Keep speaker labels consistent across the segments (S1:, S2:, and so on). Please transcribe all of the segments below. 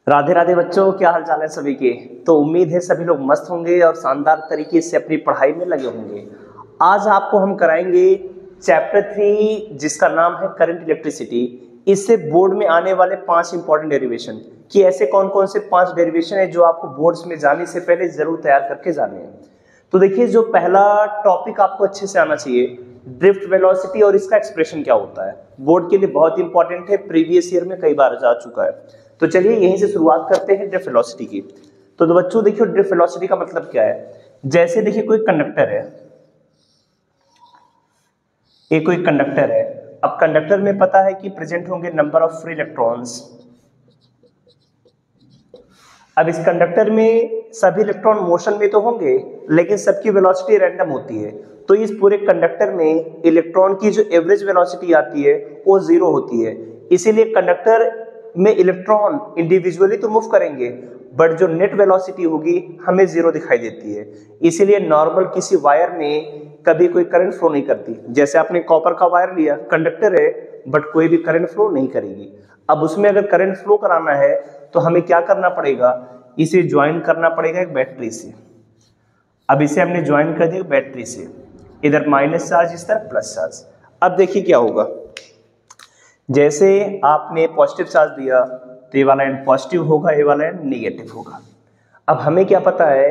S1: राधे राधे बच्चों, क्या हाल चाल है सभी के। तो उम्मीद है सभी लोग मस्त होंगे और शानदार तरीके से अपनी पढ़ाई में लगे होंगे। आज आपको हम कराएंगे चैप्टर 3 जिसका नाम है करंट इलेक्ट्रिसिटी। इससे बोर्ड में आने वाले 5 इंपॉर्टेंट डेरिवेशन कि ऐसे कौन कौन से 5 डेरिवेशन है जो आपको बोर्ड्स में जाने से पहले जरूर तैयार करके जाने हैं। तो देखिए, जो पहला टॉपिक आपको अच्छे से आना चाहिए, ड्रिफ्ट वेलोसिटी और इसका एक्सप्रेशन क्या होता है। बोर्ड के लिए बहुत इंपॉर्टेंट है, प्रीवियस ईयर में कई बार जा चुका है। तो चलिए यहीं से शुरुआत करते हैं ड्रिफ्ट वेलोसिटी की। तो बच्चों देखिए, ड्रिफ्ट वेलोसिटी का मतलब क्या है। जैसे देखिए, कोई कंडक्टर है, एक कोई कंडक्टर है। अब कंडक्टर में पता है कि प्रेजेंट होंगे नंबर ऑफ फ्री इलेक्ट्रॉन्स। अब इस कंडक्टर में सभी इलेक्ट्रॉन मोशन में तो होंगे, लेकिन सबकी वेलोसिटी रैंडम होती है। तो इस पूरे कंडक्टर में इलेक्ट्रॉन की जो एवरेज वेलोसिटी आती है वो 0 होती है। इसीलिए कंडक्टर में इलेक्ट्रॉन इंडिविजुअली तो मूव करेंगे, बट जो नेट वेलोसिटी होगी हमें 0 दिखाई देती है। इसीलिए नॉर्मल किसी वायर में कभी कोई करंट फ्लो नहीं करती। जैसे आपने कॉपर का वायर लिया, कंडक्टर है बट कोई भी करंट फ्लो नहीं करेगी। अब उसमें अगर करंट फ्लो कराना है तो हमें क्या करना पड़ेगा, इसे ज्वाइन करना पड़ेगा एक बैटरी से। अब इसे हमने ज्वाइन कर दिया बैटरी से, इधर माइनस चार्ज इस तरफ प्लस चार्ज। अब देखिए क्या होगा, जैसे आपने पॉजिटिव चार्ज दिया तो ये वाला एंड पॉजिटिव होगा, ये वाला एंड नेगेटिव होगा। अब हमें क्या पता है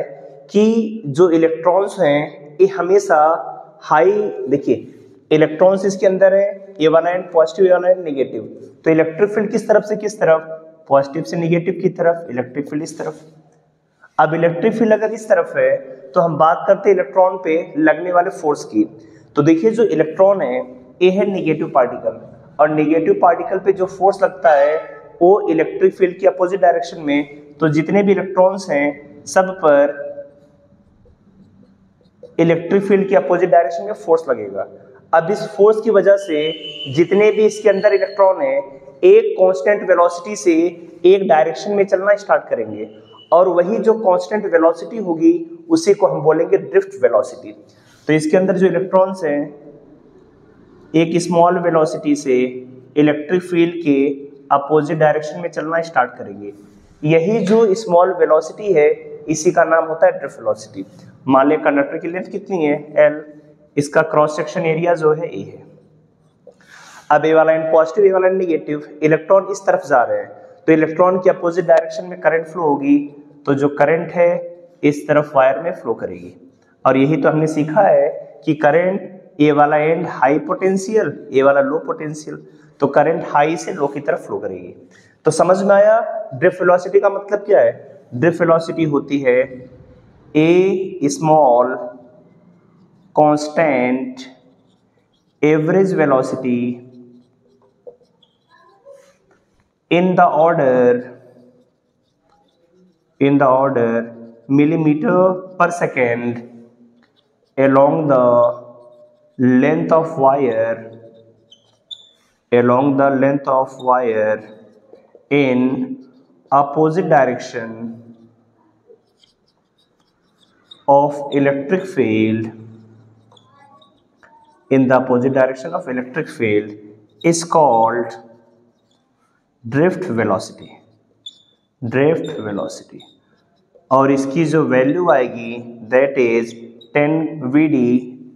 S1: कि जो इलेक्ट्रॉन्स हैं ये हमेशा हाई, देखिए इलेक्ट्रॉन्स इसके अंदर है, ये वाला एंड पॉजिटिव, ये वाला एंड नेगेटिव। तो इलेक्ट्रिक फील्ड किस तरफ से किस तरफ, पॉजिटिव से नेगेटिव की तरफ, इलेक्ट्रिक फील्ड इस तरफ। अब इलेक्ट्रिक फील्ड अगर इस तरफ है तो हम बात करते हैं इलेक्ट्रॉन पे लगने वाले फोर्स की। तो देखिए, जो इलेक्ट्रॉन है ये है नेगेटिव पार्टिकल, और नेगेटिव पार्टिकल पे जो फोर्स लगता है वो इलेक्ट्रिक फील्ड की अपोजिट डायरेक्शन में। तो जितने भी इलेक्ट्रॉन्स हैं सब पर इलेक्ट्रिक फील्ड की अपोजिट डायरेक्शन में फोर्स लगेगा। अब इस फोर्स की वजह से जितने भी इसके अंदर इलेक्ट्रॉन है एक कांस्टेंट वेलोसिटी से एक डायरेक्शन में चलना स्टार्ट करेंगे, और वही जो कांस्टेंट वेलोसिटी होगी उसी को हम बोलेंगे ड्रिफ्ट वेलोसिटी। तो इसके अंदर जो इलेक्ट्रॉन्स हैं एक स्मॉल वेलोसिटी से इलेक्ट्रिक फील्ड के अपोजिट डायरेक्शन में चलना स्टार्ट करेंगे। यही जो स्मॉल वेलोसिटी है इसी का नाम होता है ड्रिफ्ट वेलोसिटी। मान लें कंडक्टर की लेंथ कितनी है, L, इसका क्रॉस सेक्शन एरिया जो है A है। अब ये वाला एंड पॉजिटिव, ये वाला एंड नेगेटिव, इलेक्ट्रॉन इस तरफ जा रहे हैं तो इलेक्ट्रॉन की अपोजिट डायरेक्शन में करंट फ्लो होगी, तो जो करंट है इस तरफ वायर में फ्लो करेगी। और यही तो हमने सीखा है कि करंट, ये वाला एंड हाई पोटेंशियल, ये वाला लो पोटेंशियल, तो करंट हाई से लो की तरफ फ्लो करेगी। तो समझ में आया ड्रिफ्ट वेलोसिटी का मतलब क्या है। ड्रिफ्ट वेलोसिटी होती है a small constant average velocity in the order millimeter per second along the length of wire in opposite direction of electric field, is called drift velocity. और इसकी जो वैल्यू आएगी दैट इज 10 VD,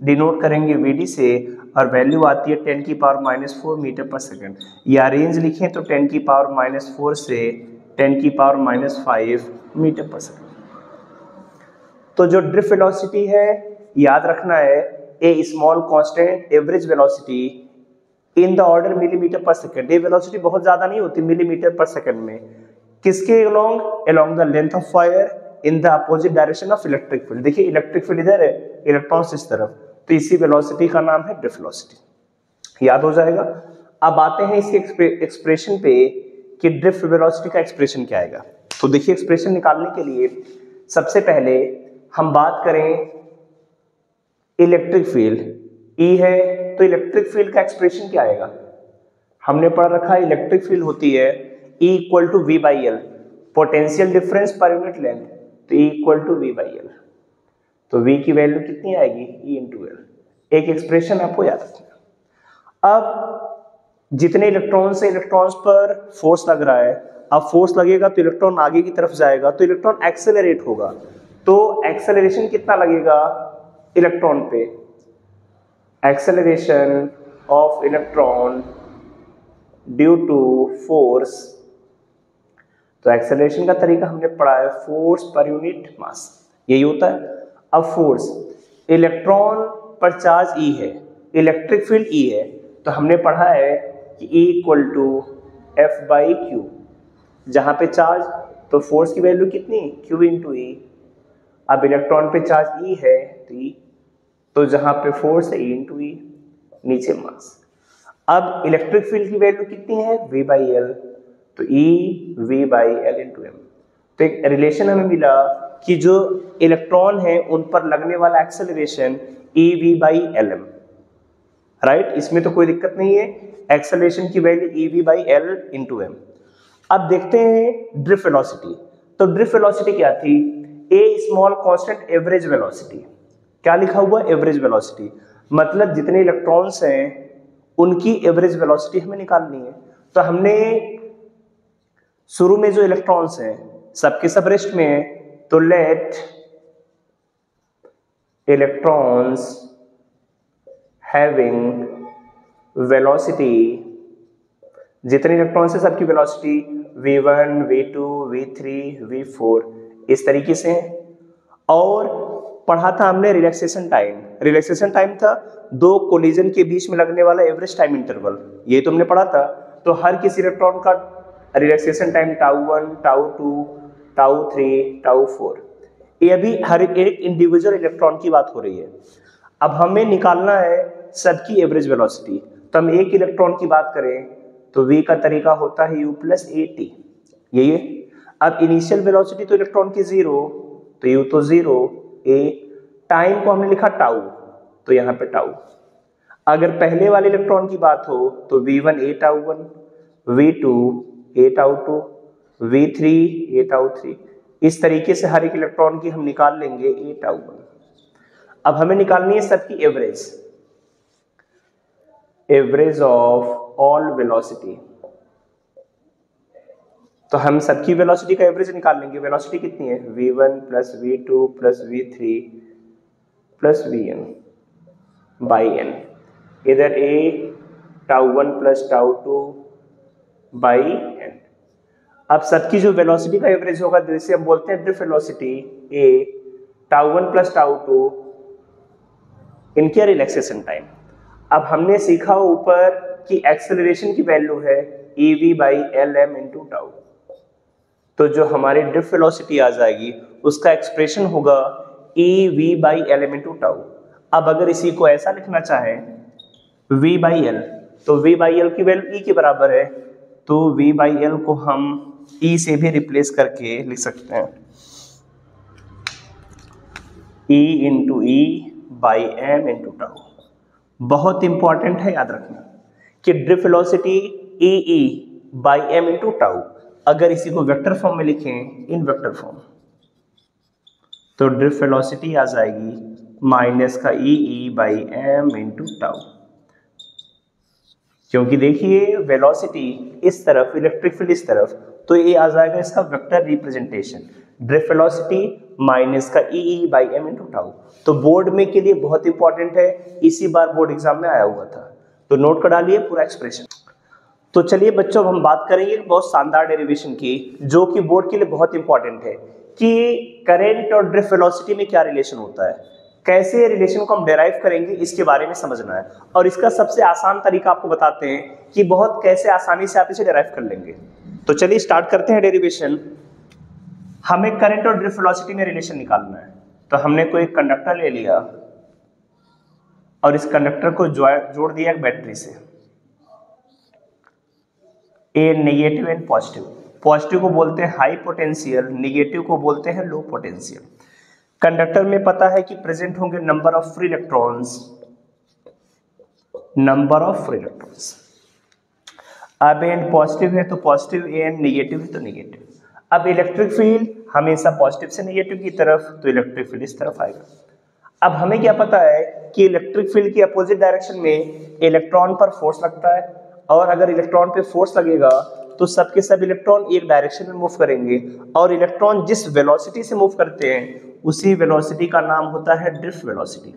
S1: डिनोट करेंगे VD से, और value आती है 10⁻⁻⁴ metre पर सेकेंड, या रेंज लिखें तो 10⁻⁻⁴ से 10⁻⁵ मीटर पर सेकेंड। तो जो ड्रिफ्ट वेलोसिटी है याद रखना है a small constant average velocity in the order millimetre per second. ये वेलोसिटी बहुत ज्यादा नहीं होती, मिलीमीटर पर सेकेंड में। किसके along the length of wire in the opposite direction of electric field. देखिए इलेक्ट्रिक फील्ड इधर है, इलेक्ट्रॉन्स इस तरफ, तो इसी वेलोसिटी का नाम है ड्रिफ्ट वेलोसिटी। याद हो जाएगा। अब आते हैं इसके एक्सप्रेशन पे कि ड्रिफ्ट वेलोसिटी का एक्सप्रेशन क्या आएगा। तो देखिए, एक्सप्रेशन निकालने के लिए सबसे पहले हम बात करें इलेक्ट्रिक फील्ड E है, तो इलेक्ट्रिक फील्ड का एक्सप्रेशन क्या आएगा। हमने पढ़ रखा है इलेक्ट्रिक फील्ड होती है E = V/L, potential difference per unit length, तो E = V/L। तो V की वैल्यू कितनी आएगी, E × L। एक एक्सप्रेशन आपको याद रखना। अब जितने इलेक्ट्रॉन्स है, इलेक्ट्रॉन्स पर फोर्स लग रहा है, अब फोर्स लगेगा तो इलेक्ट्रॉन आगे की तरफ जाएगा, तो इलेक्ट्रॉन एक्सेलरेट होगा। तो एक्सेलरेशन कितना लगेगा इलेक्ट्रॉन पे? Acceleration of electron due to force, तो एक्सेलरेशन का तरीका हमने पढ़ा है फोर्स पर यूनिट मास, यही होता है। अब फोर्स, इलेक्ट्रॉन पर चार्ज E है, इलेक्ट्रिक फील्ड E है, तो हमने पढ़ा है कि E इक्वल टू F/Q, जहां पे चार्ज, तो फोर्स की वैल्यू कितनी, Q इंटू E। अब इलेक्ट्रॉन पे चार्ज E है तो E, तो जहां पे फोर्स है E इंटू E, नीचे मास। अब इलेक्ट्रिक फील्ड की वैल्यू कितनी है, V/L, तो E V/L इंटू M। तो एक रिलेशन हमें मिला कि जो इलेक्ट्रॉन है उन पर लगने वाला एक्सेलरेशन EV/LM, राइट, इसमें तो कोई दिक्कत नहीं है, एक्सेलरेशन की वैल्यू EV/L इंटू M। अब देखते हैं ड्रिफ्ट वेलोसिटी। तो ड्रिफ्ट वेलोसिटी क्या थी, ए स्मॉल कांस्टेंट एवरेज वेलोसिटी। क्या लिखा हुआ, एवरेज वेलोसिटी, मतलब जितने इलेक्ट्रॉन्स हैं उनकी एवरेज वेलोसिटी हमें निकालनी है। तो हमने शुरू में जो इलेक्ट्रॉन्स हैं सबके सब रेस्ट में है, तो लेट इलेक्ट्रॉन्स हैविंग वेलोसिटी, जितने इलेक्ट्रॉन्स हैं सबकी velocity v1, v2, v3, v4 इस तरीके से है। और पढ़ा था हमने रिलैक्सेशन टाइम, रिलैक्सेशन टाइम था दो कोलिजन के बीच में लगने वाला एवरेज टाइम इंटरवल, ये तुमने पढ़ा था। तो हर किसी इलेक्ट्रॉन का रिलैक्सेशन टाइम τ1, τ2, τ3, τ4, ये अभी हर एक इंडिविजुअल इलेक्ट्रॉन की बात हो रही है। अब हमें निकालना है सबकी एवरेज वेलोसिटी। तो हम एक इलेक्ट्रॉन की बात करें तो v का तरीका होता है u + at, यही है। अब इनिशियल वेलोसिटी तो इलेक्ट्रॉन की 0, तो u तो 0, a, टाइम को हमने लिखा टाउ, तो यहाँ पे टाउ। अगर पहले वाले इलेक्ट्रॉन की बात हो तो v1 a τ1, v2 a τ2, v3 a τ3, इस तरीके से हर एक इलेक्ट्रॉन की हम निकाल लेंगे a τ1। अब हमें निकालनी है सबकी average, average of all velocity. तो हम सबकी वेलोसिटी का एवरेज निकाल लेंगे। वेलोसिटी कितनी है, v1 + v2 + v3 + vn by n, इधर a τ1 + τ2 by n। अब सबकी जो वेलोसिटी का एवरेज होगा जिसे हम बोलते हैं ड्रिफ्ट वेलोसिटी, a τ1 + τ2, इनके रिलैक्सेशन टाइम। अब हमने सीखा ऊपर कि एक्सेलरेशन की वैल्यू है EV/LM इंटू टाउ, तो जो हमारी ड्रिफ्ट वेलोसिटी आ जाएगी उसका एक्सप्रेशन होगा EV/LM इंटू टाउ। अब अगर इसी को ऐसा लिखना चाहे V/L, तो V/L की वैल्यू E के बराबर है, तो V/L को हम E से भी रिप्लेस करके लिख सकते हैं E into E/M into tau. बहुत इंपॉर्टेंट है याद रखना कि drift velocity EE/M into tau, अगर इसी को वेक्टर फॉर्म में लिखें, इन वेक्टर फॉर्म, तो ड्रिफ्ट वेलोसिटी आ जाएगी माइनस का EE/M इंटू टाउ। क्योंकि देखिए वेलोसिटी इस तरफ, इलेक्ट्रिक फील्ड इस तरफ, तो ये आ जाएगा इसका vector representation, drift velocity minus का EE/M इंटू टाउ। तो बोर्ड में के लिए बहुत इंपॉर्टेंट है, इसी बार बोर्ड एग्जाम में आया हुआ था, तो नोट कर डालिए पूरा एक्सप्रेशन। तो चलिए बच्चों हम बात करेंगे बहुत शानदार डेरिवेशन की, जो कि बोर्ड के लिए बहुत इंपॉर्टेंट है कि करंट और ड्रिफ्ट वेलोसिटी में क्या रिलेशन होता है, कैसे रिलेशन को हम डेराइव करेंगे, इसके बारे में समझना है। और इसका सबसे आसान तरीका आपको बताते हैं कि बहुत कैसे आसानी से आप इसे डेराइव कर लेंगे। तो चलिए स्टार्ट करते हैं डेरिवेशन। हमें करंट और ड्रिफ्ट वेलोसिटी में रिलेशन निकालना है। तो हमने कोई कंडक्टर ले लिया और इस कंडक्टर को जोड़ दिया एक बैटरी से, ए नेगेटिव एंड पॉजिटिव। पॉजिटिव को बोलते हैं हाई पोटेंशियल, नेगेटिव को बोलते हैं लो पोटेंशियल। कंडक्टर में पता है कि प्रेजेंट होंगे number of free electrons, number of free electrons. अब एंड पॉजिटिव है तो पॉजिटिव, एंड नेगेटिव है तो नेगेटिव। अब इलेक्ट्रिक फील्ड हमेशा पॉजिटिव से नेगेटिव की तरफ, तो इलेक्ट्रिक फील्ड इस तरफ आएगा। अब हमें क्या पता है कि इलेक्ट्रिक फील्ड की अपोजिट डायरेक्शन में इलेक्ट्रॉन पर फोर्स लगता है, और अगर इलेक्ट्रॉन पे फोर्स लगेगा तो सब के सब इलेक्ट्रॉन एक डायरेक्शन में मूव करेंगे, और इलेक्ट्रॉन जिस वेलोसिटी से मूव करते हैं उसी वेलोसिटी का नाम होता है ड्रिफ्ट वेलोसिटी।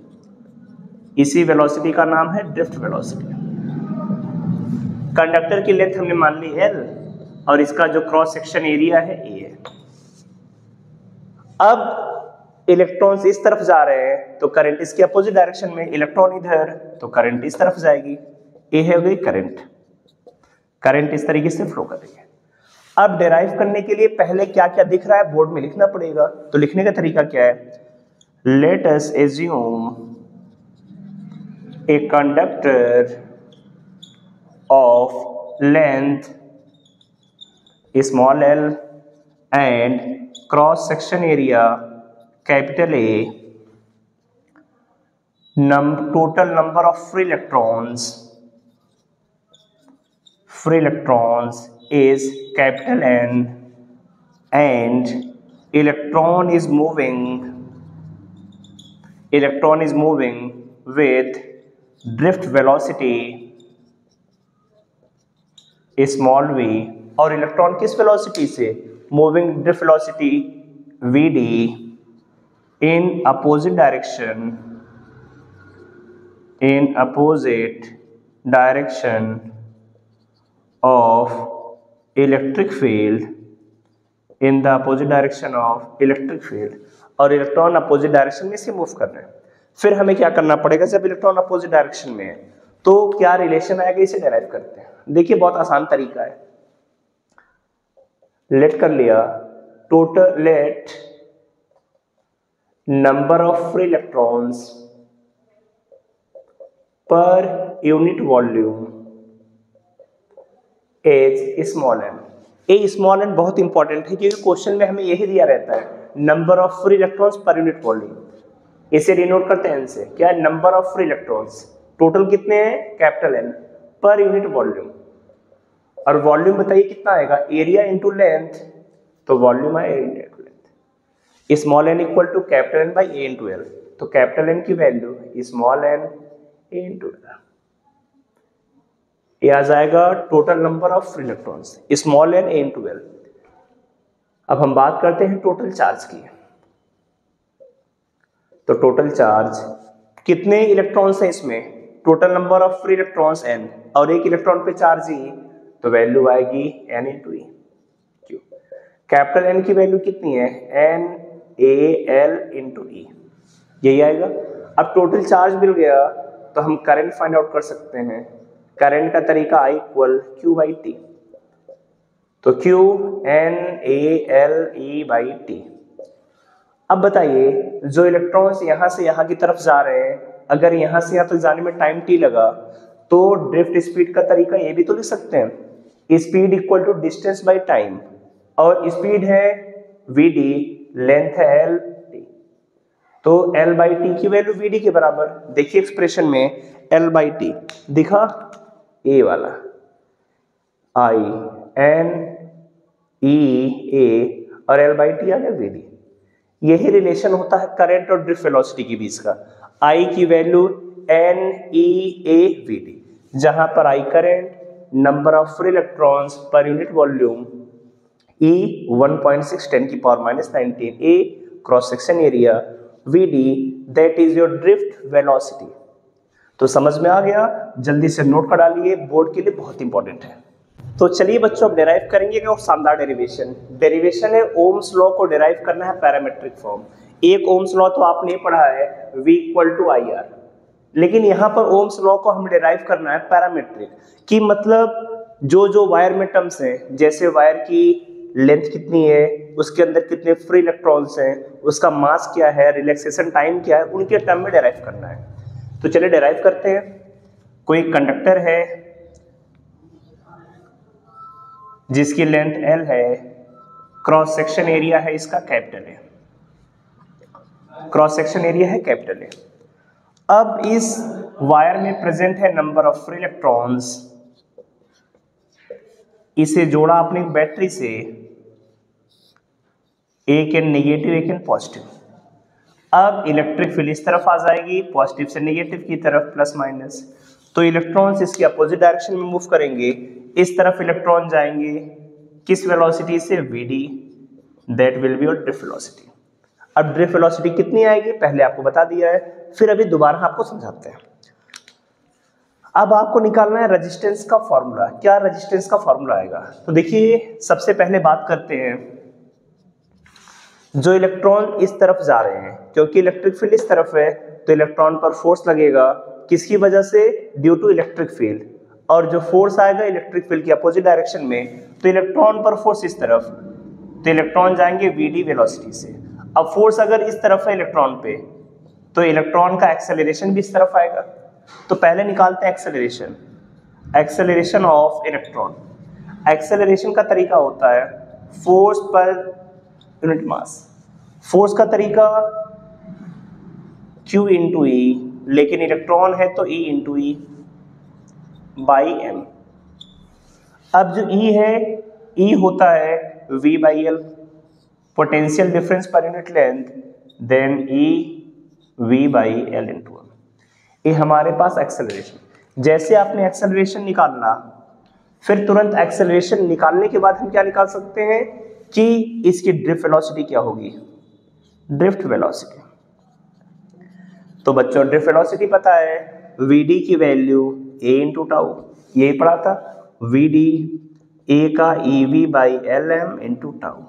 S1: इसी वेलोसिटी का नाम है ड्रिफ्ट वेलोसिटी। कंडक्टर की लेंथ हमने मान ली L, और इसका जो क्रॉस सेक्शन एरिया है A है। अब इलेक्ट्रॉन्स इस तरफ जा रहे हैं तो करंट इसके अपोजिट डायरेक्शन में, इलेक्ट्रॉन इधर तो करंट इस तरफ जाएगी। ये है गई करंट, करंट इस तरीके से फ्लो कर रही है। अब डिराइव करने के लिए पहले क्या क्या दिख रहा है बोर्ड में लिखना पड़ेगा। तो लिखने का तरीका क्या है, let us assume a conductor of length small l and cross section area capital A, total number of free electrons is capital N, and electron is moving with drift velocity small v, और electron किस velocity से, moving drift velocity vd in opposite direction of electric field, in the opposite direction of electric field, और electron opposite direction में से move कर रहे हैं। फिर हमें क्या करना पड़ेगा, जब इलेक्ट्रॉन अपोजिट डायरेक्शन में है तो क्या रिलेशन आएगा, इसे डेराइव करते हैं। देखिए बहुत आसान तरीका है, लेट कर लिया total, let number of free electrons per unit volume as small n. ये स्मॉल एन बहुत इंपॉर्टेंट है क्योंकि क्वेश्चन में हमें यही दिया रहता है, number of free electrons per unit volume. इसे डिनोट करते हैं एन से, क्या है, number of free electrons, total कितने हैं capital n, per unit volume, और वॉल्यूम बताइए कितना आएगा, एरिया इंटू लेंथ, तो वॉल्यूम है area into length. Small n equal to capital n by a into l, तो कैपिटल एन की value small n a into l, ये आ जाएगा total number of free electrons small n a into l. अब हम बात करते हैं टोटल चार्ज की। तो टोटल चार्ज कितने इलेक्ट्रॉन्स हैं इसमें, total number of free electrons n, और एक इलेक्ट्रॉन पे चार्ज e, तो वैल्यू आएगी n इंटू ई। क्यों, कैपिटल N की वैल्यू कितनी है, n a l इंटू ई, यही आएगा। अब टोटल चार्ज मिल गया तो हम करंट फाइंड आउट कर सकते हैं। करंट का तरीका I equal Q by T, तो Q n a l e by T. अब बताइए जो इलेक्ट्रॉन्स यहाँ से यहाँ की तरफ जा रहे हैं, अगर यहाँ से यहाँ तक जाने में टाइम t लगा तो ड्रिफ्ट स्पीड का तरीका ये भी तो लिख सकते हैं, speed equal to distance by time, और स्पीड है vd, लेंथ है l t, तो l बाई टी की वैल्यू vd के बराबर। देखिए एक्सप्रेशन में l बाई टी दिखा, a वाला I n e a, और l बाई टी आ गया vd। यही रिलेशन होता है करंट और ड्रिफ्ट वेलोसिटी के बीच का, I की value n e a vd, जहां पर I current, number of free electrons per unit volume, E 1.6 10 की power minus 19, A cross section area, vd that is your drift velocity. तो समझ में आ गया, जल्दी से नोट करा लिए, बोर्ड के लिए बहुत इंपॉर्टेंट है। तो चलिए बच्चों अब डेराइव करेंगे और शानदार डेरिवेशन। डेरिवेशन है ओम्स लॉ को डेराइव करना है पैरामेट्रिक फॉर्म। एक ओम्स लॉ तो आपने पढ़ा है V equal to I R, लेकिन यहाँ पर ओम्स लॉ को हम डेराइव करना है पैरामेट्रिक, की मतलब जो वायर में टर्म्स हैं, जैसे वायर की लेंथ कितनी है, उसके अंदर कितने फ्री इलेक्ट्रॉन्स हैं, उसका मास क्या है, रिलैक्सेशन टाइम क्या है, उनके टर्म में डेराइव करना है। तो चलिए डेराइव करते हैं। कोई कंडक्टर है जिसकी लेंथ L है, क्रॉस सेक्शन एरिया है इसका कैपिटल है, क्रॉस सेक्शन एरिया है कैपिटल है। अब इस वायर में प्रेजेंट है नंबर ऑफ फ्री इलेक्ट्रॉन्स, इसे जोड़ा आपने बैटरी से, एक एन नेगेटिव एक एन पॉजिटिव। अब इलेक्ट्रिक फील्ड इस तरफ आ जाएगी, पॉजिटिव से नेगेटिव की तरफ प्लस माइनस, तो इलेक्ट्रॉन्स इसकी अपोजिट डायरेक्शन में मूव करेंगे, इस तरफ इलेक्ट्रॉन जाएंगे किस वेलोसिटी से, vd, that will be your drift velocity. अब ड्रिफ्ट वेलोसिटी कितनी आएगी पहले आपको बता दिया है, फिर अभी दोबारा आपको समझाते हैं। अब आपको निकालना है रेजिस्टेंस का फॉर्मूला। क्या रेजिस्टेंस का फॉर्मूला आएगा? तो देखिए सबसे पहले बात करते हैं, जो इलेक्ट्रॉन इस तरफ जा रहे हैं, क्योंकि इलेक्ट्रिक फील्ड इस तरफ है तो इलेक्ट्रॉन पर फोर्स लगेगा, किसकी वजह से, ड्यू टू इलेक्ट्रिक फील्ड। और जो फोर्स आएगा इलेक्ट्रिक फील्ड की अपोजिट डायरेक्शन में, तो इलेक्ट्रॉन पर फोर्स इस तरफ, तो इलेक्ट्रॉन जाएंगे vd वेलोसिटी से। अब फोर्स अगर इस तरफ है इलेक्ट्रॉन पे, तो इलेक्ट्रॉन का एक्सेलरेशन भी इस तरफ आएगा। तो पहले निकालते हैं acceleration, acceleration of electron. Acceleration का तरीका होता है force per unit mass. Force का तरीका q इंटू ई, लेकिन इलेक्ट्रॉन है तो E into e by m. अब जो E है, E होता है v by l, potential difference per unit length, then E v by l into m. ये हमारे पास एक्सेलरेशन। जैसे आपने एक्सेलरेशन निकालना, फिर तुरंत एक्सेलरेशन निकालने के बाद हम क्या निकाल सकते हैं कि इसकी ड्रिफ्ट वेलोसिटी क्या होगी, ड्रिफ्ट वेलोसिटी। तो बच्चों ड्रिफ्ट वेलोसिटी पता है, vd की वैल्यू a इंटू टाउ, यही पढ़ा था, vd a का ev by l m into tau.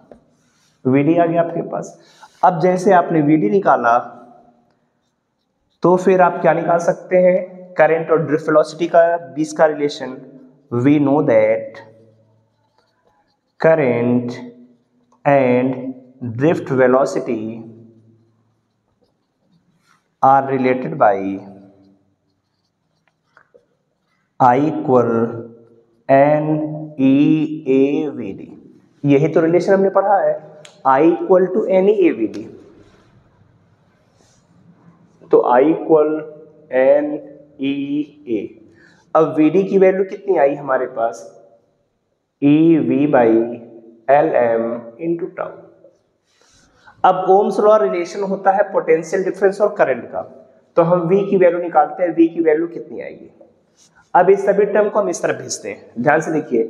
S1: vd आ गया आपके पास। अब जैसे आपने vd निकाला, तो फिर आप क्या निकाल सकते हैं, करंट और ड्रिफ्ट वेलोसिटी का बीच का relation. We know that current and drift velocity are related by I equal n e a v d. यही तो रिलेशन हमने पढ़ा है, I equal to n e a v d. तो I equal n e a. अब Vd की value कितनी आई हमारे पास, e v by l m into tau. अब ओम्स लॉ रिलेशन होता है पोटेंशियल डिफरेंस और करंट का, तो हम V की वैल्यू निकालते हैं, V की वैल्यू कितनी आएगी। अब इस सभी टर्म को हम इस तरफ भेजते हैं, ध्यान से देखिए,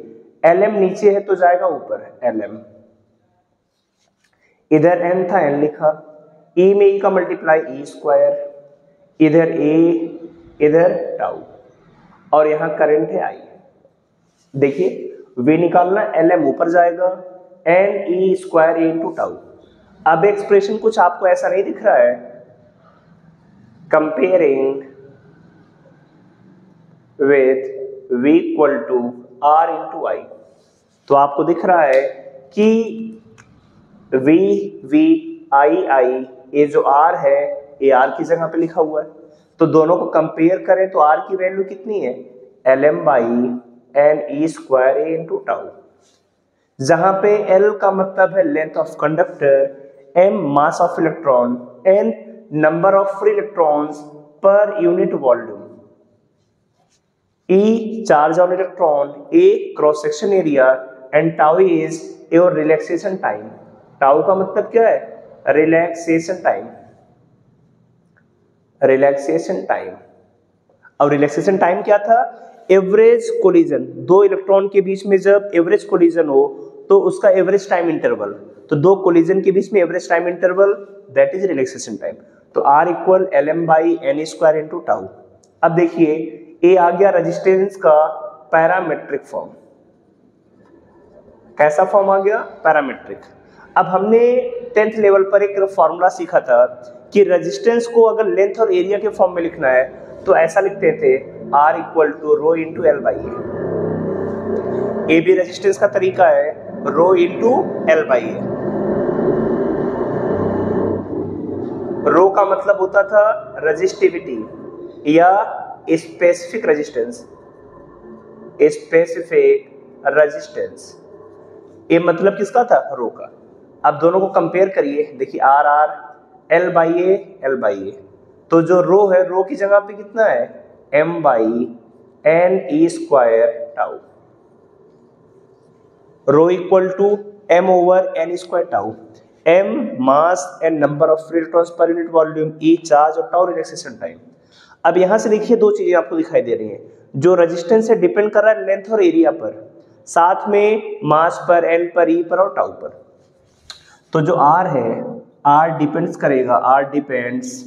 S1: Lm नीचे है तो जाएगा ऊपर, Lm इधर n था n लिखा, E में E का मल्टीप्लाई E स्क्वायर, इधर A इधर टाउ, और यहाँ करंट है I। देखिए V निकालना, Lm ऊपर जाएगा, n E square A into tau. अब एक्सप्रेशन कुछ आपको ऐसा नहीं दिख रहा है, comparing with V equal to R into I, तो आपको दिख रहा है कि V V I I, ये जो R है ये R की जगह पे लिखा हुआ है, तो दोनों को कंपेयर करें तो R की वैल्यू कितनी है, Lm by n e square a into tau, जहां पे L का मतलब है length of conductor, M mass of electron, N number of free electrons per unit volume, E charge on electron, A cross section area, and tau is your relaxation time. Tau का मतलब क्या है, relaxation time, relaxation time. अब relaxation time क्या था, average collision, दो electron के बीच में जब एवरेज कोलिजन हो तो उसका एवरेज टाइम इंटरवल, तो दो कोलिजन के बीच में average time interval, that is relaxation time. तो R equal Lm by n square into tau. अब देखिए ये आ गया रेजिस्टेंस का पैरामेट्रिक फॉर्म। कैसा फॉर्म आ गया, पैरामेट्रिक। अब हमने 10th लेवल पर एक फॉर्मूला सीखा था कि रेजिस्टेंस को अगर लेंथ और एरिया के फॉर्म में लिखना है तो ऐसा लिखते थे, R equal to rho into l by a. भी रेजिस्टेंस का तरीका है, rho into l by a. Rho का मतलब होता था रेजिस्टिविटी या स्पेसिफिक रेजिस्टेंस, स्पेसिफिक रेजिस्टेंस, ये मतलब किसका था, रो का। अब दोनों को कंपेयर करिए, देखिए R R, l by a, l by a, तो जो रो है, रो की जगह पे कितना है, m by n e square tau. Rho equal to m over n square tau. M mass and number of free electrons per unit volume, e charge और tau relaxation time. अब यहाँ से देखिए दो चीजें आपको दिखाई दे रही हैं, जो रेजिस्टेंस है डिपेंड कर रहा है लेंथ और एरिया पर, साथ में मास पर, एन पर, ई पर और टाउ पर। तो जो आर है, आर डिपेंड्स करेगा, R depends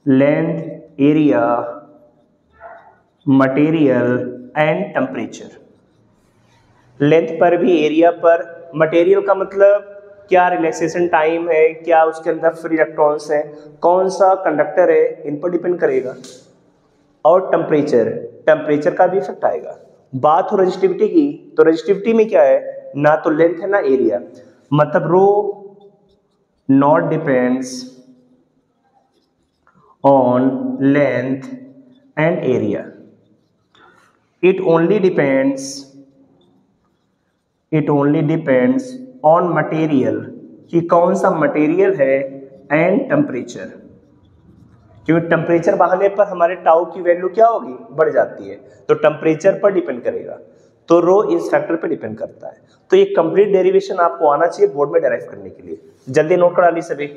S1: length, area, material and temperature. Length पर भी, एरिया पर, मटेरियल का मतलब क्या रिलैक्सेशन टाइम है, क्या उसके अंदर फ्री इलेक्ट्रॉन्स हैं, कौन सा कंडक्टर है, इन पर डिपेंड करेगा। और टेम्परेचर, टेम्परेचर का भी इफेक्ट आएगा। बात हो रजिस्टिविटी की, तो रजिस्टिविटी में क्या है, ना तो लेंथ है ना एरिया, मतलब rho not depends on length and area, it only depends on material, कि कौन सा मटेरियल है, एंड टेम्परेचर, क्योंकि टेम्परेचर बढ़ने पर हमारे टाउ की वैल्यू क्या होगी, बढ़ जाती है, तो टेम्परेचर पर डिपेंड करेगा। तो रो इस फैक्टर पर डिपेंड करता है। तो ये कंप्लीट डेरिवेशन आपको आना चाहिए बोर्ड में डेराइव करने के लिए, जल्दी नोट करा ली सभी।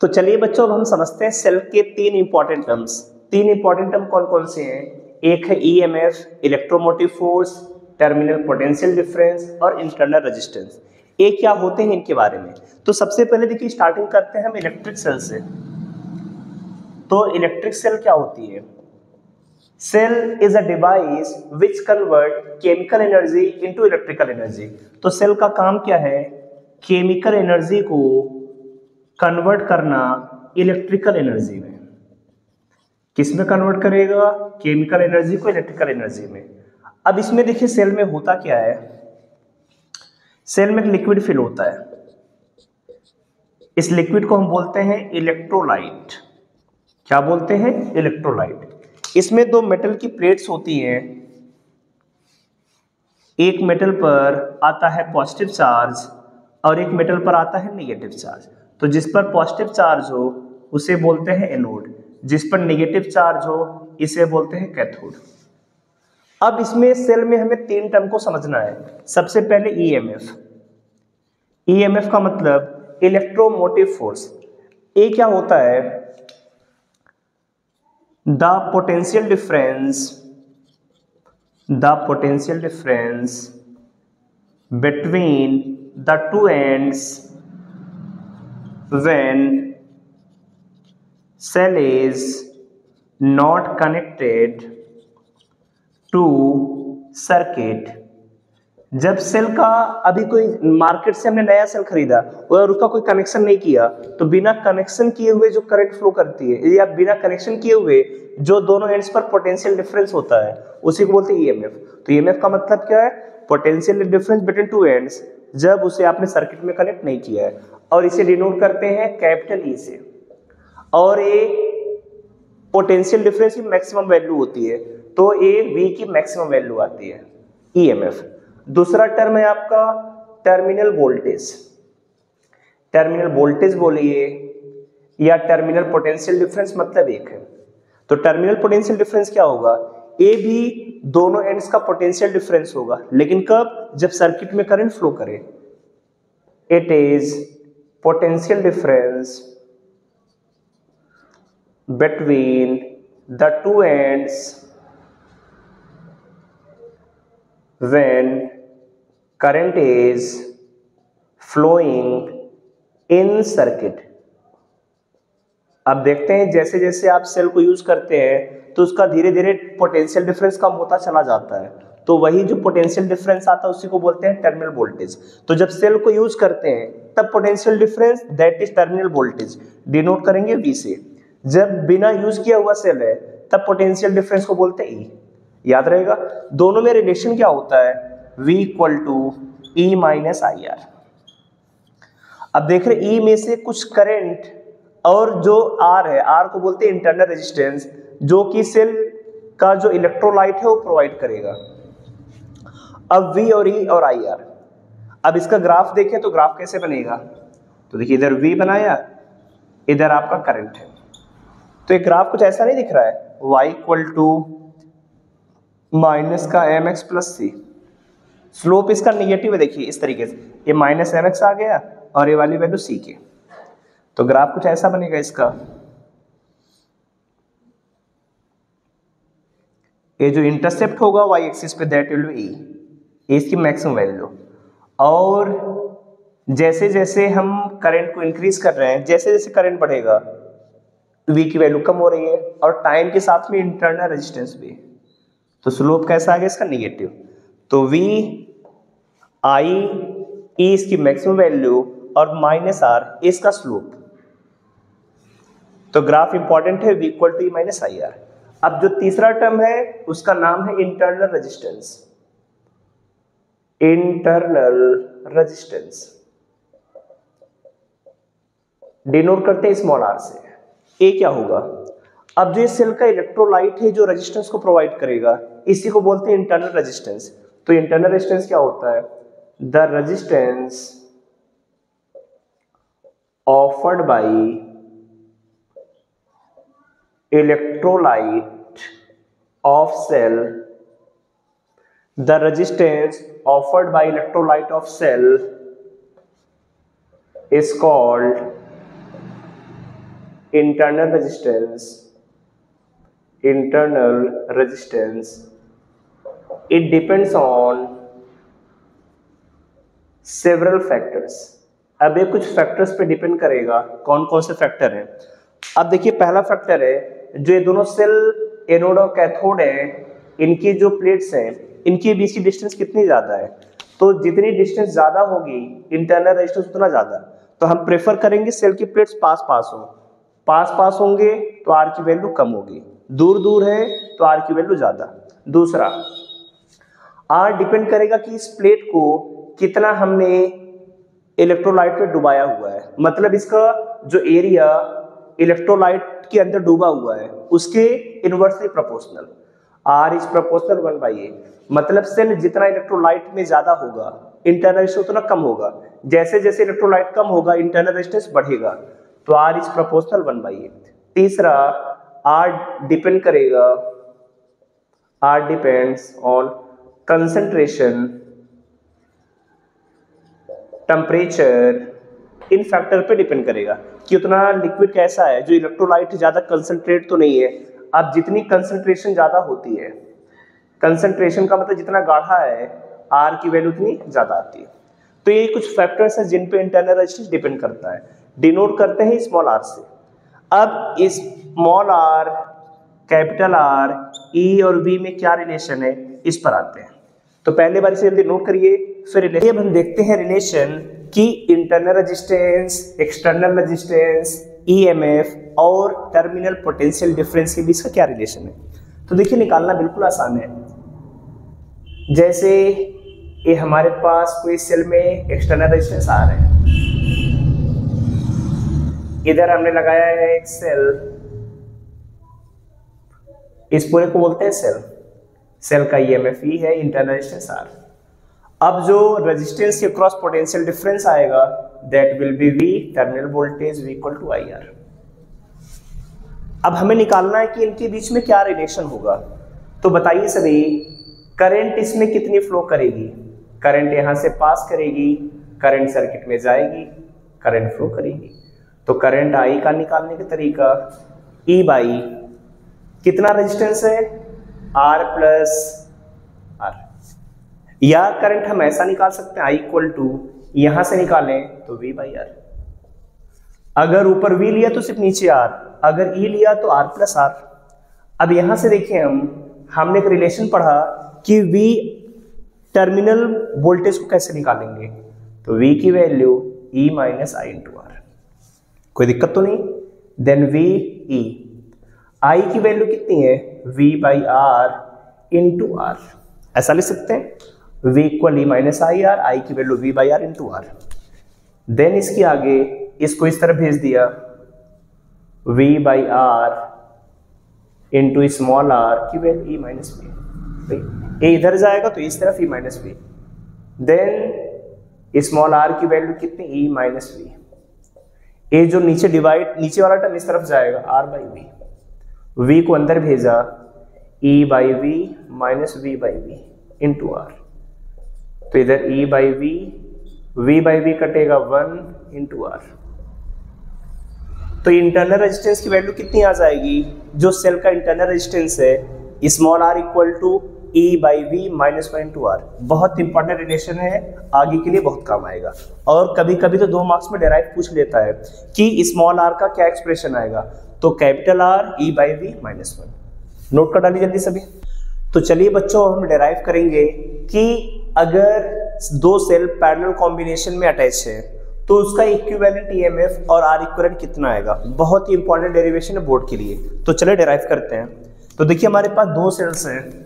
S1: तो चलिए बच्चों, अब हम समझते हैं सेल के तीन इंपॉर्टेंट टर्म्स। तीन इंपॉर्टेंट टर्म कौन कौन से हैं, एक है EMF, electromotive force, terminal potential difference और इंटरनल रेजिस्टेंस। ये क्या होते हैं इनके बारे में। तो सबसे पहले देखिए स्टार्टिंग करते हैं हम इलेक्ट्रिक सेल से। तो इलेक्ट्रिक सेल क्या होती है, cell is a device which convert chemical energy into electrical energy. तो सेल का काम क्या है, केमिकल एनर्जी को कन्वर्ट करना इलेक्ट्रिकल एनर्जी में। किस में कन्वर्ट करेगा, केमिकल एनर्जी को इलेक्ट्रिकल एनर्जी में। अब इसमें देखिए सेल में होता क्या है, सेल में एक लिक्विड फिल होता है, इस लिक्विड को हम बोलते हैं इलेक्ट्रोलाइट। क्या बोलते हैं, इलेक्ट्रोलाइट। इसमें दो मेटल की प्लेट्स होती हैं, एक मेटल पर आता है पॉजिटिव चार्ज और एक मेटल पर आता है नेगेटिव चार्ज। तो जिस पर पॉजिटिव चार्ज हो उसे बोलते हैं एनोड, जिस पर नेगेटिव चार्ज हो इसे बोलते हैं कैथोड। अब इसमें सेल में हमें तीन टर्म को समझना है। सबसे पहले ईएमएफ, ईएमएफ का मतलब इलेक्ट्रोमोटिव फोर्स। ये क्या होता है, the potential difference between the two ends when cell is not connected to circuit। जब सेल का अभी कोई मार्केट से हमने नया सेल खरीदा और उसका कोई कनेक्शन नहीं किया, तो बिना कनेक्शन किए हुए जो करंट फ्लो करती है, या बिना कनेक्शन किए हुए जो दोनों एंड्स पर पोटेंशियल डिफरेंस होता है, उसी को बोलते हैं ईएमएफ। तो ईएमएफ का मतलब क्या है, potential difference between two ends, जब उसे आपने सर्किट में कनेक्ट नहीं किया है, और इसे डिनोट करते हैं कैपिटल ई से। और ये पोटेंशियल डिफरेंस की मैक्सिमम वैल्यू होती है, तो ये वी की मैक्सिमम वैल्यू आती है, ईएमएफ। दूसरा टर्म है आपका टर्मिनल वोल्टेज। टर्मिनल वोल्टेज बोलिए या टर्मिनल पोटेंशियल डिफरेंस, मतलब एक है। तो टर्मिनल पोटेंशियल डिफरेंस क्या होगा, ए भी दोनों एंड्स का पोटेंशियल डिफरेंस होगा, लेकिन कब, जब सर्किट में करंट फ्लो करे। It is potential difference between the two ends when current is flowing in circuit। अब देखते हैं जैसे जैसे आप सेल को यूज करते हैं तो उसका धीरे धीरे पोटेंशियल डिफरेंस कम होता चला जाता है, तो वही जो पोटेंशियल डिफरेंस आता है उसी को बोलते हैं टर्मिनल वोल्टेज। तो जब सेल को यूज करते हैं तब potential difference that is terminal voltage denote करेंगे वी से। जब बिना यूज किया हुआ सेल है तब पोटेंशियल डिफरेंस को बोलते हैं ई। याद रहेगा, दोनों में रिलेशन क्या होता है, V equal to e minus I R. अब देख रहे ई में से कुछ करंट और जो आर है, आर को बोलते हैं इंटरनल रेजिस्टेंस, जो कि सेल का जो इलेक्ट्रोलाइट है वो प्रोवाइड करेगा। अब V और ई और आई आर, अब इसका ग्राफ देखें तो ग्राफ कैसे बनेगा, तो देखिए इधर V बनाया, इधर आपका करंट है, तो ये ग्राफ कुछ ऐसा नहीं दिख रहा है, Y इक्वल टू माइनस का एम एक्स प्लस सी। स्लोप इसका निगेटिव है, देखिए इस तरीके से, ये माइनस एम एक्स आ गया और ये वाली वैल्यू सी की, तो ग्राफ कुछ ऐसा बनेगा इसका। ये जो इंटरसेप्ट होगा वाई एक्सिस पे दैट विल बी ई, इसकी मैक्सिमम वैल्यू। और जैसे जैसे हम करंट को इंक्रीज कर रहे हैं, जैसे जैसे करंट बढ़ेगा V की वैल्यू कम हो रही है, और टाइम के साथ में इंटरनल रेजिस्टेंस भी। तो स्लोप कैसा आ गया इसका? निगेटिव। तो V I E इसकी मैक्सिमम वैल्यू और माइनस R इसका स्लोप। तो ग्राफ इंपॉर्टेंट है, V equal to E minus I R. अब जो तीसरा टर्म है उसका नाम है internal resistance. Internal resistance denote करते हैं स्मॉल r से। ए क्या होगा? अब जो इस सेल का इलेक्ट्रोलाइट है जो रेजिस्टेंस को प्रोवाइड करेगा, इसी को बोलते हैं इंटरनल रेजिस्टेंस। तो इंटरनल रेजिस्टेंस क्या होता है? The resistance offered by electrolyte of cell, the resistance offered by electrolyte of cell is called internal resistance. Internal resistance, it depends on several factors. अब ये कुछ फैक्टर्स पे डिपेंड करेगा। कौन कौन से फैक्टर हैं? अब देखिए, पहला फैक्टर है जो ये दोनों सेल एनोड और कैथोड है, इनकी जो प्लेट्स हैं इनकी बीच की डिस्टेंस कितनी ज्यादा है। तो जितनी डिस्टेंस ज्यादा होगी इंटरनल रेजिस्टेंस उतना ज्यादा। तो हम प्रेफर करेंगे सेल की प्लेट्स पास पास हो। पास पास होंगे तो आर की वैल्यू कम होगी, दूर दूर है तो आर की वैल्यू ज्यादा। दूसरा, आर डिपेंड करेगा कि इस प्लेट को कितना हमने इलेक्ट्रोलाइट में डुबाया हुआ है, मतलब इसका जो एरिया इलेक्ट्रोलाइट के अंदर डूबा हुआ है उसके inversely proportional. R is proportional 1/A, मतलब सेल जितना इलेक्ट्रोलाइट में ज्यादा होगा इंटरनल रेजिस्टेंस उतना कम होगा। जैसे जैसे इलेक्ट्रोलाइट कम होगा इंटरनल रेजिस्टेंस बढ़ेगा। तो R इज प्रोपोर्शनल 1/A। तीसरा, R डिपेंड करेगा, R depends on concentration, temperature, in factor पे डिपेंड करेगा कि उतना लिक्विड कैसा है। जो इलेक्ट्रोलाइट ज्यादा कंसंट्रेट तो नहीं है। अब जितनी कंसंट्रेशन ज्यादा होती है, कंसंट्रेशन का मतलब जितना गाढ़ा है, आर की वैल्यू उतनी ज्यादा आती है। तो ये कुछ फैक्टर्स हैं जिन पे इंटरनल रेजिस्टेंस डिपेंड करता है। डिनोट करते हैं स्मॉल आर से। अब इस स्मॉल आर, कैपिटल आर, ई और वी में क्या रिलेशन है इस पर आते हैं। तो पहले बार इसे जल्दी नोट करिए, फिर हम देखते हैं रिलेशन कि internal resistance, external resistance, EMF और टर्मिनल पोटेंशियल डिफरेंस के बीच का क्या रिलेशन है। तो देखिए, निकालना बिल्कुल आसान है। जैसे ये हमारे पास कोई सेल में एक्सटर्नल रेजिस्टेंस आ रहे हैं, इधर हमने लगाया है एक सेल, इस पूरे को बोलते हैं सेल। सेल का ईएमएफ ई है, इंटरनल रेजिस्टेंस आर। अब जो रेजिस्टेंस के क्रॉस पोटेंशियल डिफरेंस आएगा that will be v, terminal voltage v equal to I R. अब हमें निकालना है कि इनके बीच में क्या रिलेशन होगा। तो बताइए सभी, करंट इसमें कितनी फ्लो करेगी? करंट यहां से पास करेगी, करंट सर्किट में जाएगी, करंट फ्लो करेगी। तो करंट आई का निकालने का तरीका, ई बाई कितना रेजिस्टेंस है, आर प्लस आर। या करंट हम ऐसा निकाल सकते हैं, आई इक्वल टू यहां से निकालें तो वी बाई आर। अगर ऊपर वी लिया तो सिर्फ नीचे आर, अगर ई लिया तो आर प्लस आर। अब यहां से देखिए, हमने एक रिलेशन पढ़ा कि वी टर्मिनल वोल्टेज को कैसे निकालेंगे। तो वी की value E minus I into r, कोई दिक्कत तो नहीं। देन वी ई, आई की वैल्यू कितनी है, V by R into R, ऐसा लिख सकते हैं। V equal E minus I R, I की value V by R into R. Then इसके आगे इसको इस तरह भेज दिया, V by R into small r की वैल्यू ई माइनस वी। ए इधर जाएगा तो इस तरफ E minus V. Then small r की वैल्यू कितनी, ई माइनस वी। ए जो नीचे डिवाइड, नीचे वाला टर्म इस तरफ जाएगा, आर बाई वी। वी को अंदर भेजा, E by we minus V by V into r. तो इधर E by V by V कटेगा 1 इंटू आर। तो इंटरनल रेजिस्टेंस की वैल्यू कितनी आ जाएगी, जो सेल का इंटरनल रेजिस्टेंस है small r equal to E by we minus 1/r। बहुत इंपॉर्टेंट रिलेशन है, आगे के लिए बहुत काम आएगा। और कभी कभी तो 2 मार्क्स में डेराइव पूछ लेता है कि स्मॉल r का क्या एक्सप्रेशन आएगा, तो capital R E by we minus 1। Note कर डालिए जल्दी सभी। तो चलिए बच्चों, हम डेराइव करेंगे कि अगर 2 सेल पैरेलल कॉम्बिनेशन में अटैच है तो उसका इक्विवेलेंट ईएमएफ और R इक्विवेलेंट कितना आएगा। बहुत ही इंपॉर्टेंट डेरिवेशन है बोर्ड के लिए। तो चलिए डेराइव करते हैं। तो देखिए हमारे पास 2 सेल्स हैं।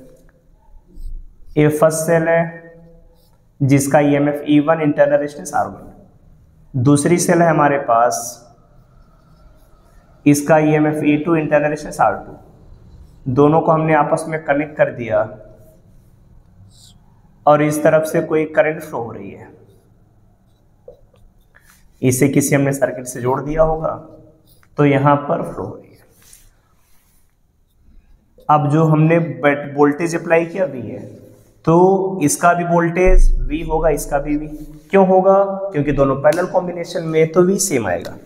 S1: ये फर्स्ट सेल है जिसका EMF E1 internal resistance R1। दूसरी सेल है हमारे पास, इसका EMF E2 internal resistance R2। दोनों को हमने आपस में कनेक्ट कर दिया और इस तरफ से कोई करंट फ्लो हो रही है। इसे किसी हमने सर्किट से जोड़ दिया होगा तो यहां पर फ्लो हो रही है। अब जो हमने वोल्टेज अप्लाई किया V है, तो इसका भी वोल्टेज V होगा, इसका भी V। क्यों होगा? क्योंकि दोनों पैरेलल कॉम्बिनेशन में, तो V सेम आएगा।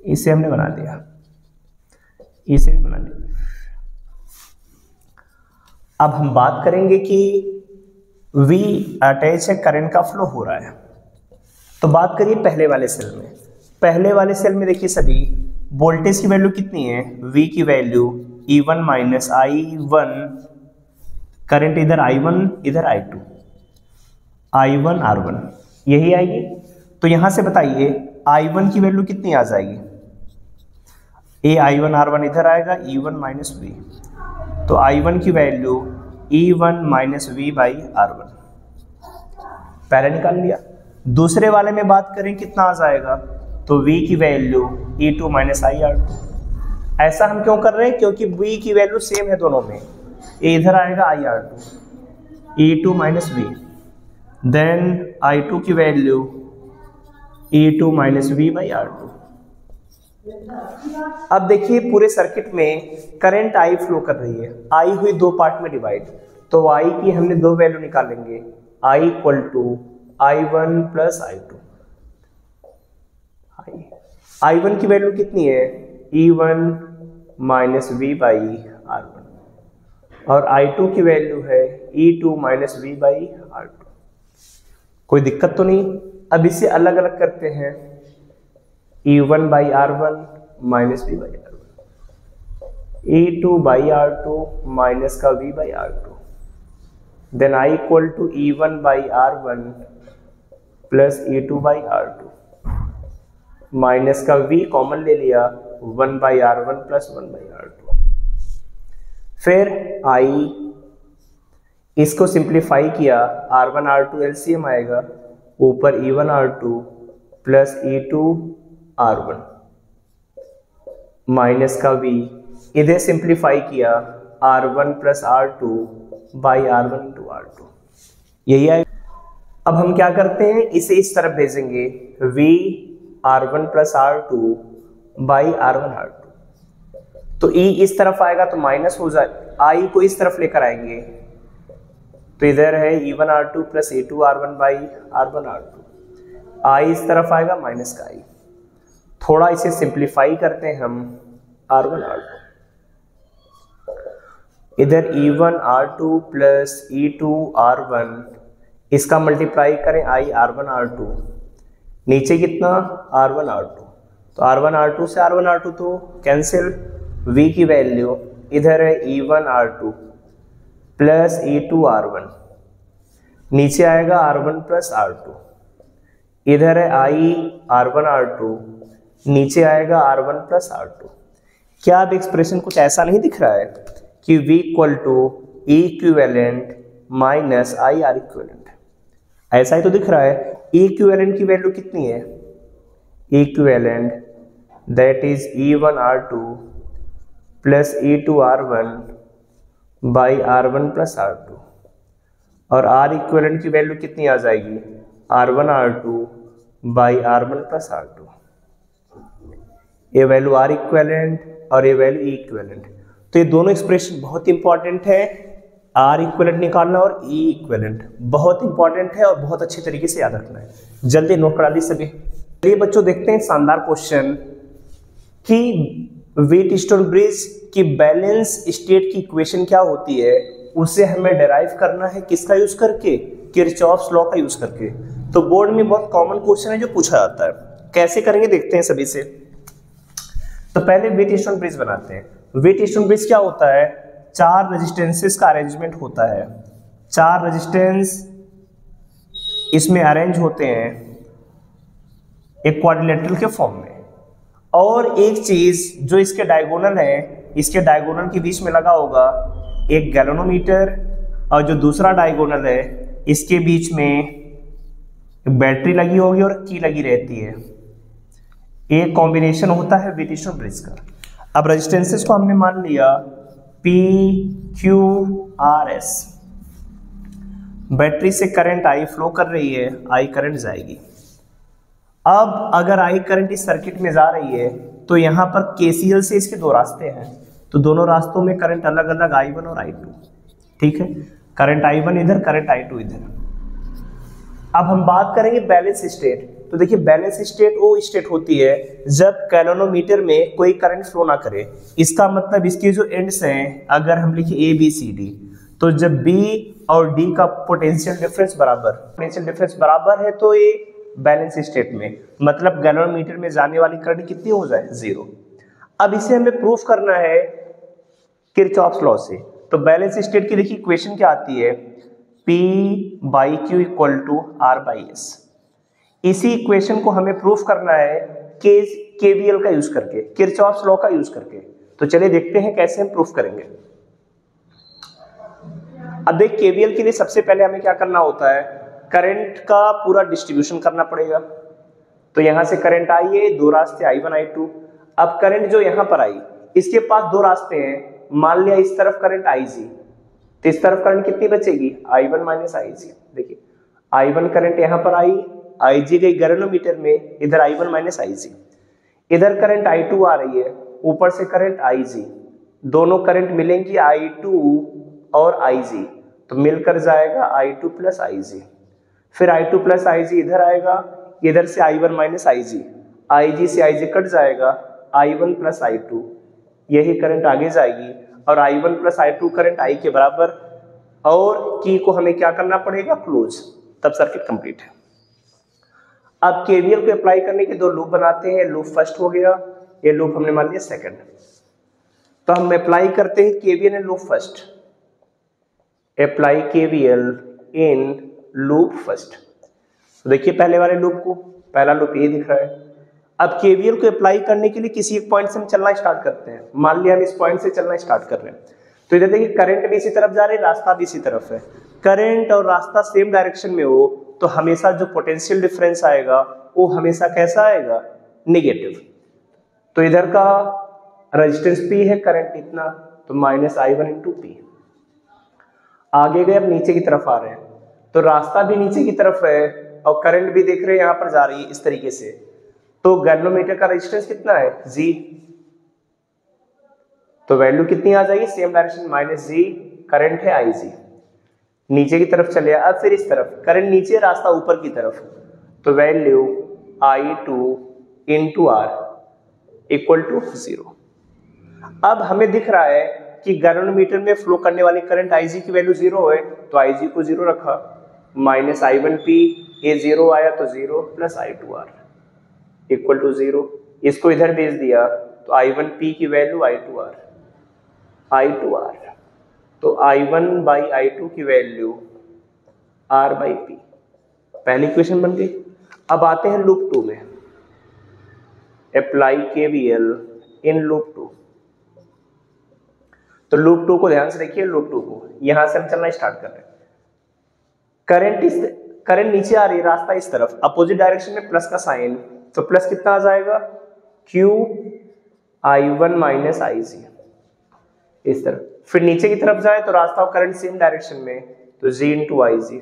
S1: इसे हमने बना दिया, इसे भी बना दिया। अब हम बात करेंगे कि V अटैच है, करंट का फ्लो हो रहा है। तो बात करिए पहले वाले सेल में। पहले वाले सेल में देखिए सभी, वोल्टेज की वैल्यू कितनी है? V की value E1 minus I1, current इधर I1 इधर I2, I1 R1 यही आएगी। तो यहां से बताइए I1 की वैल्यू कितनी आ जाएगी? ये I1 R1 इधर आएगा, E1 माइनस V। तो I1 की value E1 minus V by R1, पहले निकाल लिया। दूसरे वाले में बात करें कितना आ जाएगा? तो V की वैल्यू E2 माइनस IR2। ऐसा हम क्यों कर रहे हैं? क्योंकि V की वैल्यू सेम है दोनों में। ये इधर आएगा IR2, E2 minus V, then I2 की value E2 minus V by R2। अब देखिए पूरे सर्किट में करंट I फ्लो कर रही है। I हुई 2 पार्ट में डिवाइड, तो I की हमने 2 वैल्यू निकालेंगे। I equal to I1 plus I2। I1 की वैल्यू कितनी है? E1 minus V by R1 और I2 की वैल्यू है E2 minus V by R2। कोई दिक्कत तो नहीं? अब इसे अलग अलग करते हैं। E1 by R1 minus V by R1, E2 by R2 minus का V by R2, then I equal to E1 by R1 plus E2 by R2, minus का V कॉमन ले लिया, 1 by R1 plus 1 by R2। फिर I इसको simplify किया, R1 R2 LCM आएगा, ऊपर E1 R2 plus E2 R1 minus का V, इधर सिंप्लीफाई किया, R1 plus R2 by R1 into R2, यही आएगा। अब हम क्या करते हैं, इसे इस तरफ भेजेंगे, V R1 plus R2 by R1 R2। तो E इस तरफ आएगा तो माइनस हो जाए, I को इस तरफ लेकर आएंगे तो इधर है E1 R2 plus E2 R1 by R1 R2। I इस तरफ आएगा माइनस का I। थोड़ा इसे सिंप्लीफाई करते हैं हम, R1 R2, इधर E1 R2 plus E2 R1, इसका मल्टीप्लाई करें I R1 R2, नीचे कितना? R1 R2, तो R1 R2 से R1 R2 तो कैंसिल। V की वैल्यू इधर है E1 R2 plus E2 R1, नीचे आएगा R1 प्लस R2, इधर है I R1 R2, नीचे आएगा R1 प्लस R2। क्या अब एक्सप्रेशन कुछ ऐसा नहीं दिख रहा है कि V equal to E equivalent minus I R equivalent? ऐसा ही तो दिख रहा है। E इक्विवेलेंट की वैल्यू कितनी है? E equivalent that is E1 R2 plus E2 R1 by R1 plus R2, और R इक्विवेलेंट की वैल्यू कितनी आ जाएगी? R1 R2 by R1 plus R2। ये वैल्यू R इक्विवेलेंट और ये वैल्यू E इक्विवेलेंट। तो ये दोनों एक्सप्रेशन बहुत इंपॉर्टेंट है। R इक्विवेलेंट निकालना और E इक्विवेलेंट बहुत इंपॉर्टेंट है और बहुत अच्छे तरीके से याद रखना है। जल्दी नोट करा दी सभी। चलिए बच्चों देखते हैं शानदार क्वेश्चन कि व्हीटस्टोन ब्रिज की बैलेंस स्टेट की इक्वेशन क्या होती है, उसे हमें डेराइव करना है किसका यूज करके, किरचॉफ्स लॉ का यूज करके। तो बोर्ड में बहुत कॉमन क्वेश्चन है जो पूछा जाता है, कैसे करेंगे देखते हैं सभी से। तो पहले व्हीटस्टोन ब्रिज बनाते हैं। व्हीटस्टोन ब्रिज क्या होता है, 4 रेजिस्टेंसेस का अरेंजमेंट होता है, 4 रेजिस्टेंस इसमें अरेंज होते हैं एक क्वाड्रिलेटरल के फॉर्म में, और एक चीज जो इसके डायगोनल है, इसके डायगोनल के बीच में लगा होगा एक गैल्वेनोमीटर, और जो दूसरा डायगोनल है इसके बीच में बैटरी लगी होगी और की लगी रहती है। एक कॉम्बिनेशन होता है व्हीटस्टोन ब्रिज का। अब रेजिस्टेंसेस को हमने मान लिया P Q R S। Battery से करंट I फ्लो कर रही है, I करंट जाएगी। अब अगर I करंट इस सर्किट में जा रही है तो यहाँ पर KCL से इसके 2 रास्ते हैं, तो दोनों रास्तों में करंट अलग अलग I1 और I2, ठीक है। करंट I1 इधर, करंट I2 इधर। अब हम बात करेंगे बैलेंस स्टेट। तो देखिए बैलेंस स्टेट वो स्टेट होती है जब कैलोनोमीटर में कोई करंट फ्लो ना करे। इसका मतलब इसके जो एंड्स हैं, अगर हम लिखे A B C D, तो जब B और D का पोटेंशियल डिफरेंस बराबर है तो ये बैलेंस स्टेट में, मतलब गैल्वेनोमीटर में जाने वाली करंट कितनी हो जाए, 0। अब इसे हमें प्रूफ करना है किरचॉफ्स लॉ से। तो बैलेंस स्टेट की देखिए इक्वेशन क्या आती है, P/Q = R/S। इसी इक्वेशन को हमें प्रूफ करना है KVL का यूज करके, किरचॉफ्स लॉ का यूज करके। तो चलिए देखते हैं कैसे हम प्रूफ करेंगे। अब देख KVL के लिए सबसे पहले हमें क्या करना होता है, करंट का पूरा डिस्ट्रीब्यूशन करना पड़ेगा। तो यहां से करंट आई है, 2 रास्ते I1 I2। अब करंट जो यहां पर आई, इसके पास 2 रास्ते हैं, मान लिया इस तरफ करंट IG, तो इस तरफ करंट कितनी बचेगी, I1 - IG। देखिए I1 करंट यहां पर आई, IG गई गैल्वेनोमीटर में, इधर I1 - IG। इधर करंट I2 आ रही है, ऊपर से करंट IG, दोनों करंट मिलेंगी I2 और IG, तो मिलकर जाएगा I2 + IG। फिर I2 + IG इधर आएगा, इधर से I1 - IG से IG कट जाएगा, I1 + I2, यही करंट आगे जाएगी, और I1 + I2 करंट I के बराबर, और की को हमें क्या करना पड़ेगा, क्लोज, तब सर्किट कंप्लीट है। अब KVL को अप्लाई करने के 2 लूप बनाते हैं। लूप फर्स्ट हो गया, ये लूप हमने मान लिया सेकंड। तो हम अप्लाई करते हैं KVL in loop first. Apply KVL in loop first. तो देखिए पहले वाले लूप को, पहला लूप ये दिख रहा है। अब KVL को अप्लाई करने के लिए किसी एक पॉइंट से हम चलना स्टार्ट करते हैं। मान लिया हम इस पॉइंट से चलना स्टार्ट कर रहे हैं, तो इधर देखिए करंट भी इसी तरफ जा रही है, रास्ता भी इसी तरफ है। करंट और रास्ता सेम डायरेक्शन में हो तो हमेशा जो पोटेंशियल डिफरेंस आएगा वो हमेशा कैसा आएगा, नेगेटिव। तो इधर का रेजिस्टेंस P है, करंट इतना, तो -I1 × P। आगे गए, अब नीचे की तरफ आ रहे हैं, तो रास्ता भी नीचे की तरफ है और करंट भी देख रहे हैं यहाँ पर जा रही है इस तरीके से। तो गैल्वेनोमीटर का रेजिस्टेंस कितना है, G, तो वैल्यू कितनी आ जाएगी, सेम डायरेक्शन -G, करंट है IG, नीचे की तरफ चले। अब फिर इस तरफ करंट नीचे, रास्ता ऊपर की तरफ, तो वैल्यू I2 × R = 0। अब हमें दिख रहा है कि गैल्वेनोमीटर में फ्लो करने वाली करंट IG की वैल्यू 0 है, तो IG को 0 रखा, -I1P, ये 0 आया तो 0 + I2R = 0। इसको इधर भेज दिया तो I1P की वैल्यू I2R, तो I1/I2 की वैल्यू R/P, पहली इक्वेशन बन गई। अब आते हैं लूप 2 में। Apply KVL in loop 2। तो लूप 2 को ध्यान से देखिए, लूप 2 को यहां से हम चलना स्टार्ट कर रहे हैं। करंट नीचे आ रही है, रास्ता इस तरफ, अपोजिट डायरेक्शन में प्लस का साइन, तो प्लस कितना आ जाएगा, Q I1 - IG इस तरफ। फिर नीचे की तरफ जाए तो रास्ता और करंट सेम डायरेक्शन में, तो G × IG।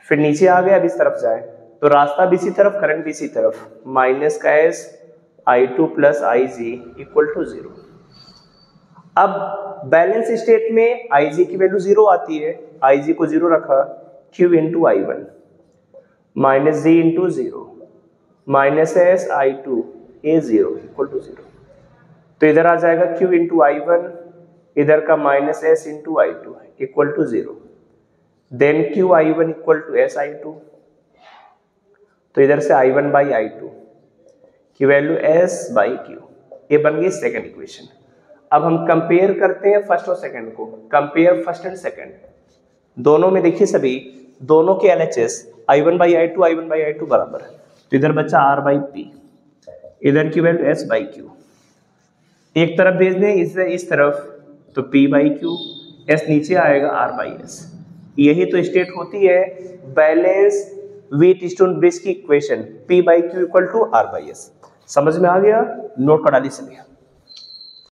S1: फिर नीचे आ गया, अब इस तरफ जाए तो रास्ता भी इसी तरफ, करंट भी इसी तरफ, -S I2 + IG = 0। अब बैलेंस स्टेट में IG की वैल्यू 0 आती है, IG को 0 रखा, Q × I1 -G × 0 -S I2 A0 = 0। तो इधर आ जाएगा Q इंटू I1, इधर का minus S into I2 equal to 0। Then Q I1 equal to S I2, तो इधर से I1 बाई I2 की वैल्यू S बाई Q, ये बन गई सेकेंड इक्वेशन। अब हम कंपेयर करते हैं फर्स्ट और सेकेंड को, कंपेयर फर्स्ट एंड सेकेंड। दोनों में देखिए सभी, दोनों के LHS I1 बाई I2 बराबर है, तो इधर बचा R बाई P, इधर की वैल्यू S बाई Q। एक तरफ भेज दें इससे इस तरफ, तो P बाई Q, S नीचे आएगा R बाई S। यही तो स्टेट होती है बैलेंस व्हीटस्टोन ब्रिज की equation, P by Q equal to R by S। समझ में आ गया? नोट कर डाली सभी।